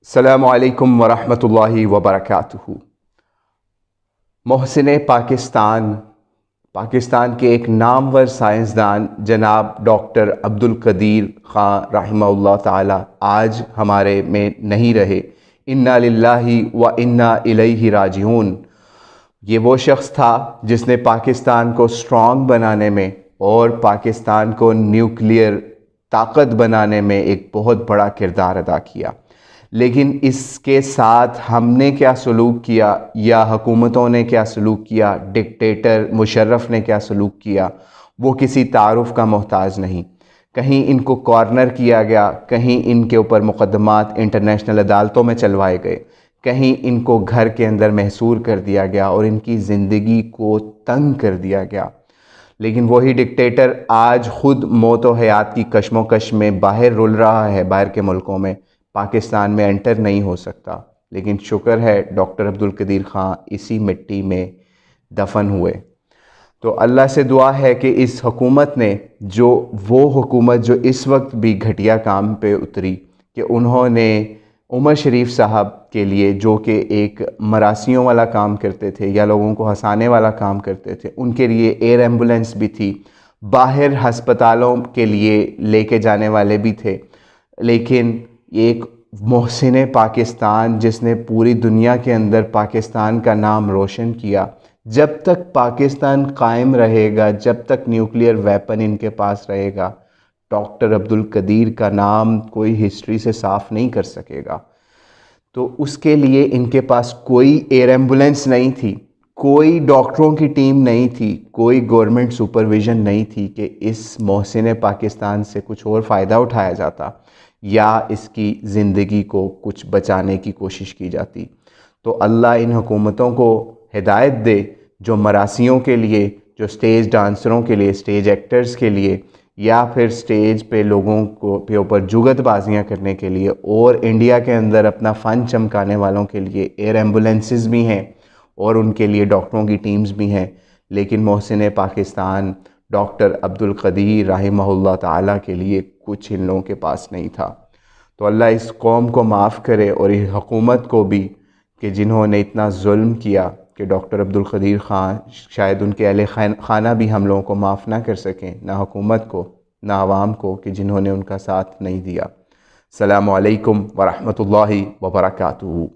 السلام علیکم ورحمۃ اللہ وبرکاتہ۔ محسن پاکستان کے ایک نامور سائنسدان جناب ڈاکٹر عبدالقدیر خان رحمہ اللہ تعالی آج ہمارے میں نہیں رہے۔ انا للہ و انا الیہ راجعون۔ یہ وہ شخص تھا جس نے پاکستان کو اسٹرانگ بنانے میں اور پاکستان کو نیوکلیئر طاقت بنانے میں ایک بہت بڑا کردار ادا کیا، لیکن اس کے ساتھ ہم نے کیا سلوک کیا یا حکومتوں نے کیا سلوک کیا، ڈکٹیٹر مشرف نے کیا سلوک کیا، وہ کسی تعارف کا محتاج نہیں۔ کہیں ان کو کارنر کیا گیا، کہیں ان کے اوپر مقدمات انٹرنیشنل عدالتوں میں چلوائے گئے، کہیں ان کو گھر کے اندر محصور کر دیا گیا اور ان کی زندگی کو تنگ کر دیا گیا۔ لیکن وہی ڈکٹیٹر آج خود موت و حیات کی کشمکش میں باہر رول رہا ہے، باہر کے ملکوں میں، پاکستان میں انٹر نہیں ہو سکتا۔ لیکن شکر ہے ڈاکٹر عبدالقدیر خان اسی مٹی میں دفن ہوئے۔ تو اللہ سے دعا ہے کہ اس حکومت نے وہ حکومت جو اس وقت بھی گھٹیا کام پہ اتری، کہ انہوں نے عمر شریف صاحب کے لیے، جو کہ ایک مراسیوں والا کام کرتے تھے یا لوگوں کو ہنسانے والا کام کرتے تھے، ان کے لیے ایئر ایمبولینس بھی تھی، باہر ہسپتالوں کے لیے لے کے جانے والے بھی تھے، لیکن ایک محسن پاکستان جس نے پوری دنیا کے اندر پاکستان کا نام روشن کیا۔ جب تک پاکستان قائم رہے گا، جب تک نیوکلیئر ویپن ان کے پاس رہے گا، ڈاکٹر عبدالقدیر کا نام کوئی ہسٹری سے صاف نہیں کر سکے گا۔ تو اس کے لیے ان کے پاس کوئی ایئر ایمبولینس نہیں تھی، کوئی ڈاکٹروں کی ٹیم نہیں تھی، کوئی گورنمنٹ سپرویژن نہیں تھی کہ اس محسن پاکستان سے کچھ اور فائدہ اٹھایا جاتا یا اس کی زندگی کو کچھ بچانے کی کوشش کی جاتی۔ تو اللہ ان حکومتوں کو ہدایت دے جو مراسیوں کے لیے، جو سٹیج ڈانسروں کے لیے، سٹیج ایکٹرز کے لیے، یا پھر سٹیج پہ لوگوں کو پہ اوپر جگت بازیاں کرنے کے لیے اور انڈیا کے اندر اپنا فن چمکانے والوں کے لیے ایئر ایمبولینسز بھی ہیں اور ان کے لیے ڈاکٹروں کی ٹیمز بھی ہیں، لیکن محسن پاکستان ڈاکٹر عبدالقدیر رحمہ اللہ تعالیٰ کے لیے کچھ ان لوگوں کے پاس نہیں تھا۔ تو اللہ اس قوم کو معاف کرے اور اس حکومت کو بھی، کہ جنہوں نے اتنا ظلم کیا کہ ڈاکٹر عبدالقدیر خان، شاید ان کے اہل خانہ بھی ہم لوگوں کو معاف نہ کر سکیں، نہ حکومت کو، نہ عوام کو، کہ جنہوں نے ان کا ساتھ نہیں دیا۔ السلام علیکم ورحمۃ اللہ وبرکاتہ۔